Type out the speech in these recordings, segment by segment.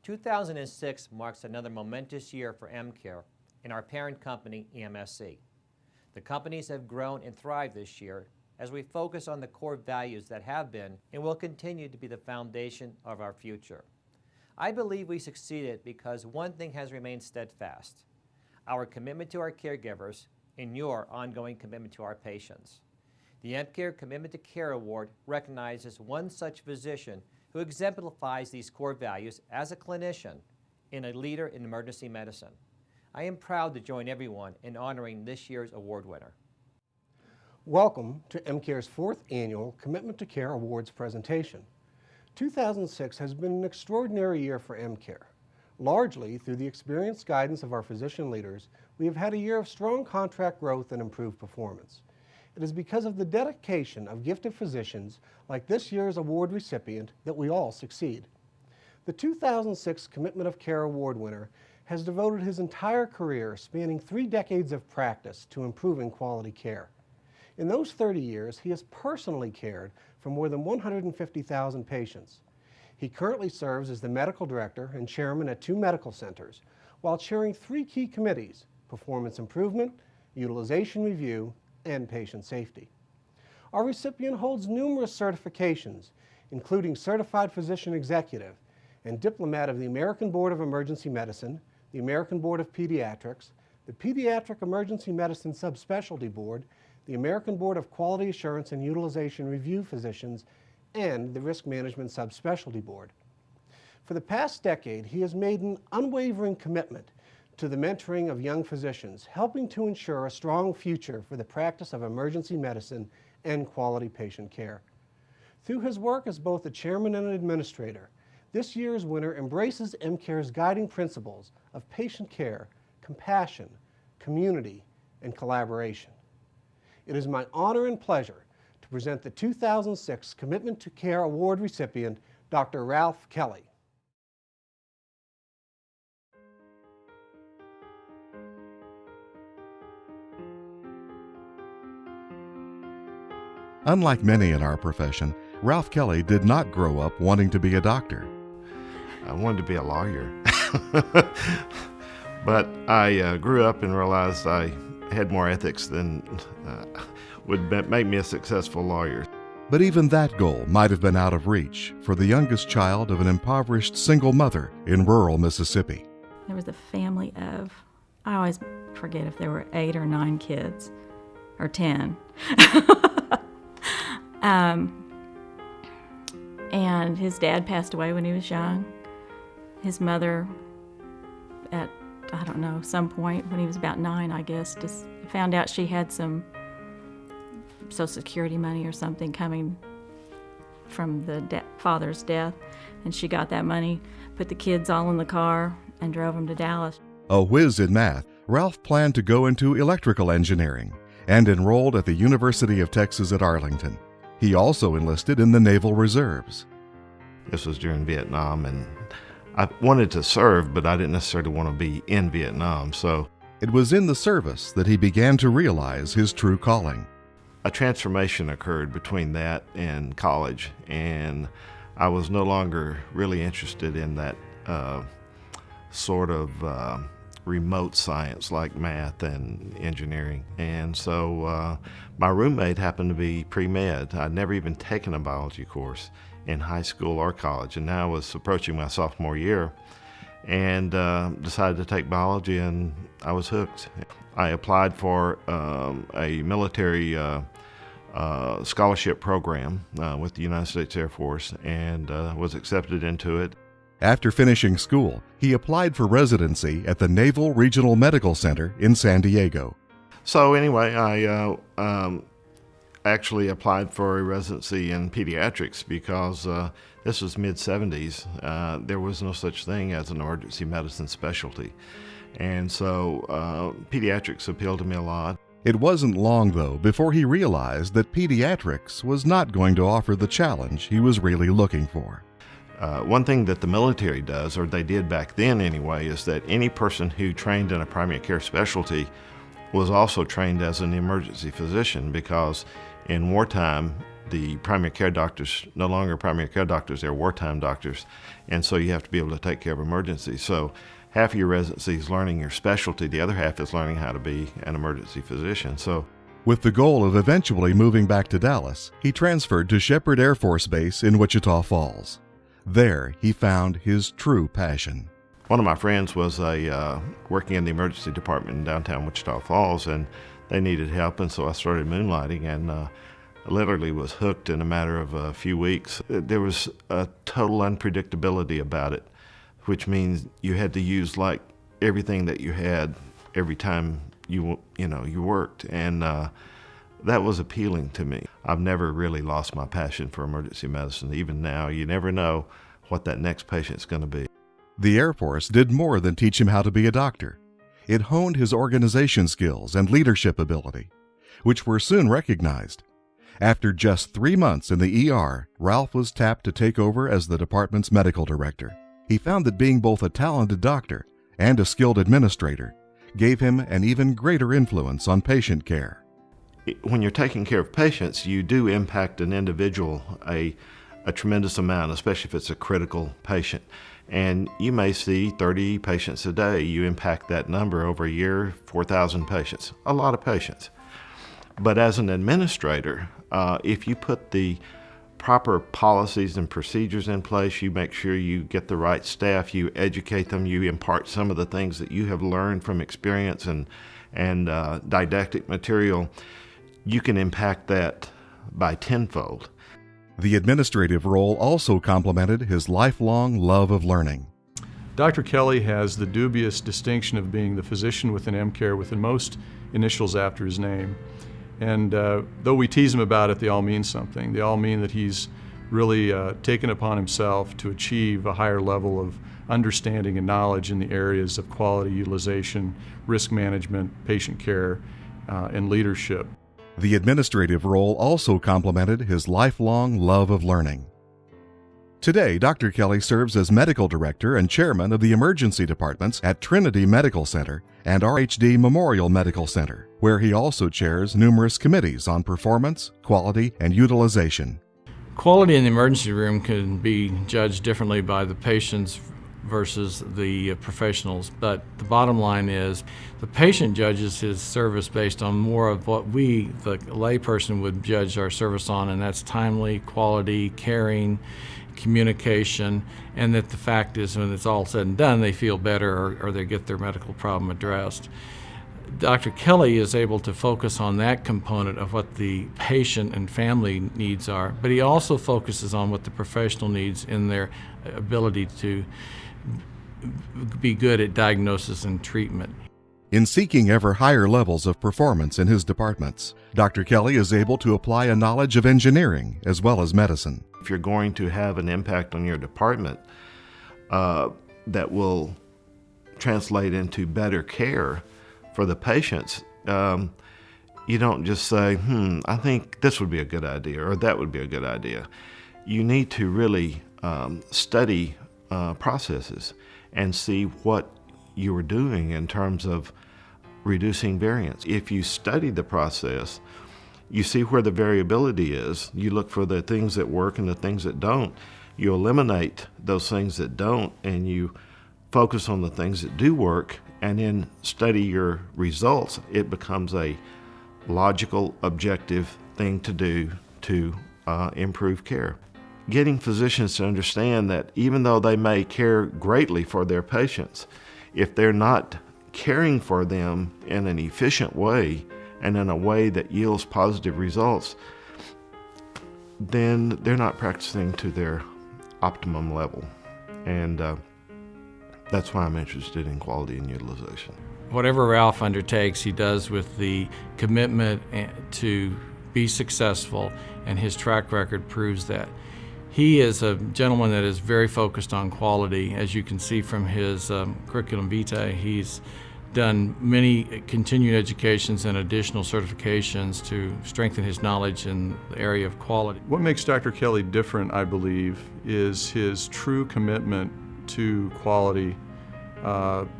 2006 marks another momentous year for EmCare and our parent company, EMSC. The companies have grown and thrived this year as we focus on the core values that have been and will continue to be the foundation of our future. I believe we succeeded because one thing has remained steadfast: our commitment to our caregivers and your ongoing commitment to our patients. The EmCare Commitment to Care Award recognizes one such physician who exemplifies these core values as a clinician and a leader in emergency medicine. I am proud to join everyone in honoring this year's award winner. Welcome to EmCare's 4th Annual Commitment to Care Awards presentation. 2006 has been an extraordinary year for EmCare. Largely through the experienced guidance of our physician leaders, we have had a year of strong contract growth and improved performance. It is because of the dedication of gifted physicians like this year's award recipient that we all succeed. The 2006 Commitment of Care Award winner has devoted his entire career, spanning 3 decades of practice, to improving quality care. In those 30 years, he has personally cared for more than 150,000 patients. He currently serves as the medical director and chairman at 2 medical centers, while chairing 3 key committees: performance improvement, utilization review, and patient safety. Our recipient holds numerous certifications, including Certified Physician Executive and Diplomat of the American Board of Emergency Medicine, the American Board of Pediatrics, the Pediatric Emergency Medicine Subspecialty Board, the American Board of Quality Assurance and Utilization Review Physicians, and the Risk Management Subspecialty Board. For the past decade, he has made an unwavering commitment to the mentoring of young physicians, helping to ensure a strong future for the practice of emergency medicine and quality patient care. Through his work as both a chairman and an administrator, this year's winner embraces EmCare's guiding principles of patient care, compassion, community, and collaboration. It is my honor and pleasure to present the 2006 Commitment to Care Award recipient, Dr. Ralph Kelly. Unlike many in our profession, Ralph Kelly did not grow up wanting to be a doctor. I wanted to be a lawyer, but I grew up and realized I had more ethics than would make me a successful lawyer. But even that goal might have been out of reach for the youngest child of an impoverished single mother in rural Mississippi. There was a family of, I always forget if there were 8 or 9 kids, or 10. And his dad passed away when he was young. His mother, at, I don't know, some point when he was about 9, I guess, just found out she had some Social Security money or something coming from the father's death, and she got that money, put the kids all in the car, and drove them to Dallas. A whiz in math, Ralph planned to go into electrical engineering and enrolled at the University of Texas at Arlington. He also enlisted in the Naval Reserves. This was during Vietnam, and I wanted to serve, but I didn't necessarily want to be in Vietnam. So it was in the service that he began to realize his true calling. A transformation occurred between that and college, and I was no longer really interested in that sort of remote science like math and engineering. And so my roommate happened to be pre-med. I'd never even taken a biology course in high school or college, and now I was approaching my sophomore year and decided to take biology, and I was hooked. I applied for a military scholarship program with the United States Air Force and was accepted into it. After finishing school, he applied for residency at the Naval Regional Medical Center in San Diego. So anyway, I actually applied for a residency in pediatrics because this was mid-70s. There was no such thing as an emergency medicine specialty. And so pediatrics appealed to me a lot. It wasn't long, though, before he realized that pediatrics was not going to offer the challenge he was really looking for. One thing that the military does, or they did back then anyway, is that any person who trained in a primary care specialty was also trained as an emergency physician, because in wartime, the primary care doctors, no longer primary care doctors, they're wartime doctors. And so you have to be able to take care of emergencies. So half of your residency is learning your specialty. The other half is learning how to be an emergency physician. So With the goal of eventually moving back to Dallas, he transferred to Shepherd Air Force Base in Wichita Falls. There, he found his true passion. one of my friends was working in the emergency department in downtown Wichita Falls, and they needed help, and so I started moonlighting, and literally was hooked in a matter of a few weeks. There was a total unpredictability about it, which means you had to use like everything that you had every time you worked, and that was appealing to me. I've never really lost my passion for emergency medicine. Even now, you never know what that next patient's going to be. The Air Force did more than teach him how to be a doctor. It honed his organization skills and leadership ability, which were soon recognized. After just 3 months in the ER, Ralph was tapped to take over as the department's medical director. He found that being both a talented doctor and a skilled administrator gave him an even greater influence on patient care. When you're taking care of patients, you do impact an individual a tremendous amount, especially if it's a critical patient. And you may see 30 patients a day. You impact that number over a year, 4,000 patients, a lot of patients. But as an administrator, if you put the proper policies and procedures in place, you make sure you get the right staff, you educate them, you impart some of the things that you have learned from experience and didactic material, you can impact that by tenfold. The administrative role also complemented his lifelong love of learning. Dr. Kelly has the dubious distinction of being the physician within EmCare with the most initials after his name. And though we tease him about it, they all mean something. They all mean that he's really taken upon himself to achieve a higher level of understanding and knowledge in the areas of quality utilization, risk management, patient care, and leadership. The administrative role also complemented his lifelong love of learning. Today, Dr. Kelly serves as medical director and chairman of the emergency departments at Trinity Medical Center and RHD Memorial Medical Center, where he also chairs numerous committees on performance, quality, and utilization. Quality in the emergency room can be judged differently by the patients versus the professionals, but the bottom line is the patient judges his service based on more of what we, the layperson, would judge our service on, and that's timely, quality, caring, communication, and that the fact is when it's all said and done, they feel better or they get their medical problem addressed. Dr. Kelly is able to focus on that component of what the patient and family needs are, but he also focuses on what the professional needs in their ability to be good at diagnosis and treatment. In seeking ever higher levels of performance in his departments, Dr. Kelly is able to apply a knowledge of engineering as well as medicine. If you're going to have an impact on your department that will translate into better care for the patients, you don't just say, I think this would be a good idea or that would be a good idea. You need to really study processes and see what you are doing in terms of reducing variance. If you study the process, you see where the variability is. You look for the things that work and the things that don't. You eliminate those things that don't, and you focus on the things that do work, and then study your results. It becomes a logical, objective thing to do to improve care. Getting physicians to understand that even though they may care greatly for their patients, if they're not caring for them in an efficient way and in a way that yields positive results, then they're not practicing to their optimum level. And that's why I'm interested in quality and utilization. Whatever Ralph undertakes, he does with the commitment to be successful, and his track record proves that. He is a gentleman that is very focused on quality. As you can see from his curriculum vitae, he's done many continuing educations and additional certifications to strengthen his knowledge in the area of quality. What makes Dr. Kelly different, I believe, is his true commitment to quality,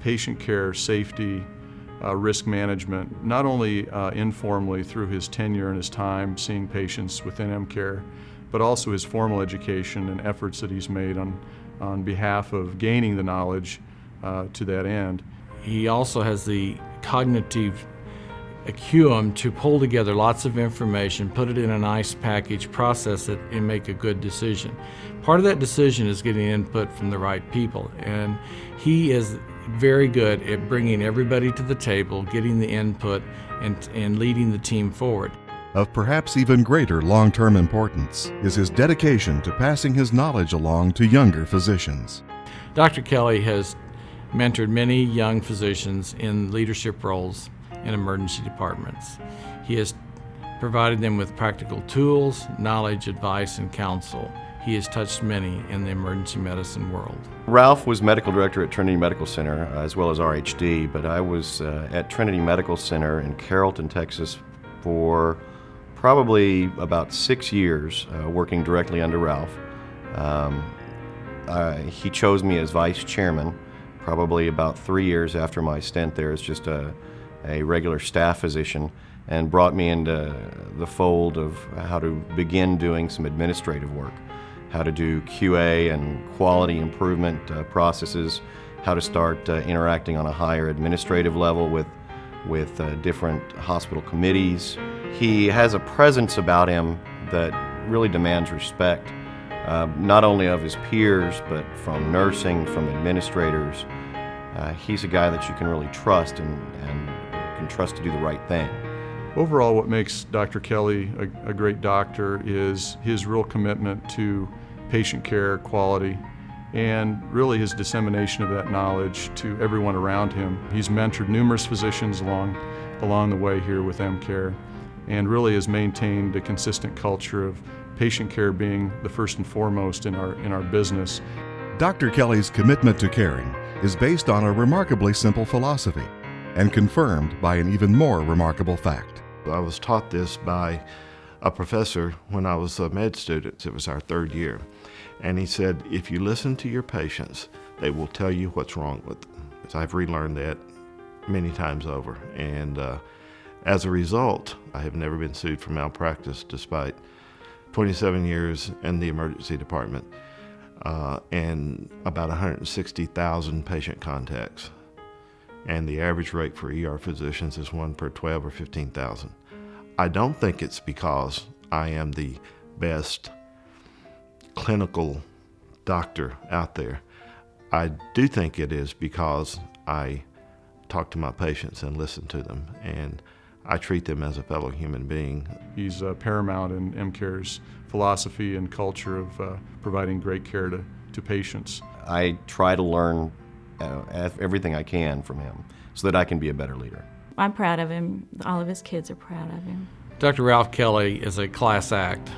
patient care, safety, risk management, not only informally through his tenure and his time seeing patients within EmCare, but also his formal education and efforts that he's made on behalf of gaining the knowledge to that end. He also has the cognitive acumen to pull together lots of information, put it in a nice package, process it, and make a good decision. Part of that decision is getting input from the right people, and he is very good at bringing everybody to the table, getting the input, and leading the team forward. Of perhaps even greater long-term importance is his dedication to passing his knowledge along to younger physicians. Dr. Kelly has mentored many young physicians in leadership roles in emergency departments. He has provided them with practical tools, knowledge, advice, and counsel. He has touched many in the emergency medicine world. Ralph was medical director at Trinity Medical Center as well as RHD, but I was at Trinity Medical Center in Carrollton, Texas for probably about 6 years working directly under Ralph. He chose me as vice chairman probably about 3 years after my stint there as just a regular staff physician, and brought me into the fold of how to begin doing some administrative work, how to do QA and quality improvement processes, how to start interacting on a higher administrative level with different hospital committees. He has a presence about him that really demands respect, not only of his peers, but from nursing, from administrators. He's a guy that you can really trust and can trust to do the right thing. Overall, what makes Dr. Kelly a great doctor is his real commitment to patient care, quality, and really his dissemination of that knowledge to everyone around him. He's mentored numerous physicians along the way here with EmCare, and really has maintained a consistent culture of patient care being the first and foremost in our business. Dr. Kelly's commitment to caring is based on a remarkably simple philosophy and confirmed by an even more remarkable fact. I was taught this by a professor when I was a med student. It was our 3rd year. And he said, if you listen to your patients, they will tell you what's wrong with them. So I've relearned that many times over. And as a result, I have never been sued for malpractice despite 27 years in the emergency department and about 160,000 patient contacts. And the average rate for ER physicians is 1 per 12 or 15,000. I don't think it's because I am the best clinical doctor out there. I do think it is because I talk to my patients and listen to them, and I treat them as a fellow human being. He's paramount in EmCare's philosophy and culture of providing great care to patients. I try to learn everything I can from him so that I can be a better leader. I'm proud of him. All of his kids are proud of him. Dr. Ralph Kelly is a class act.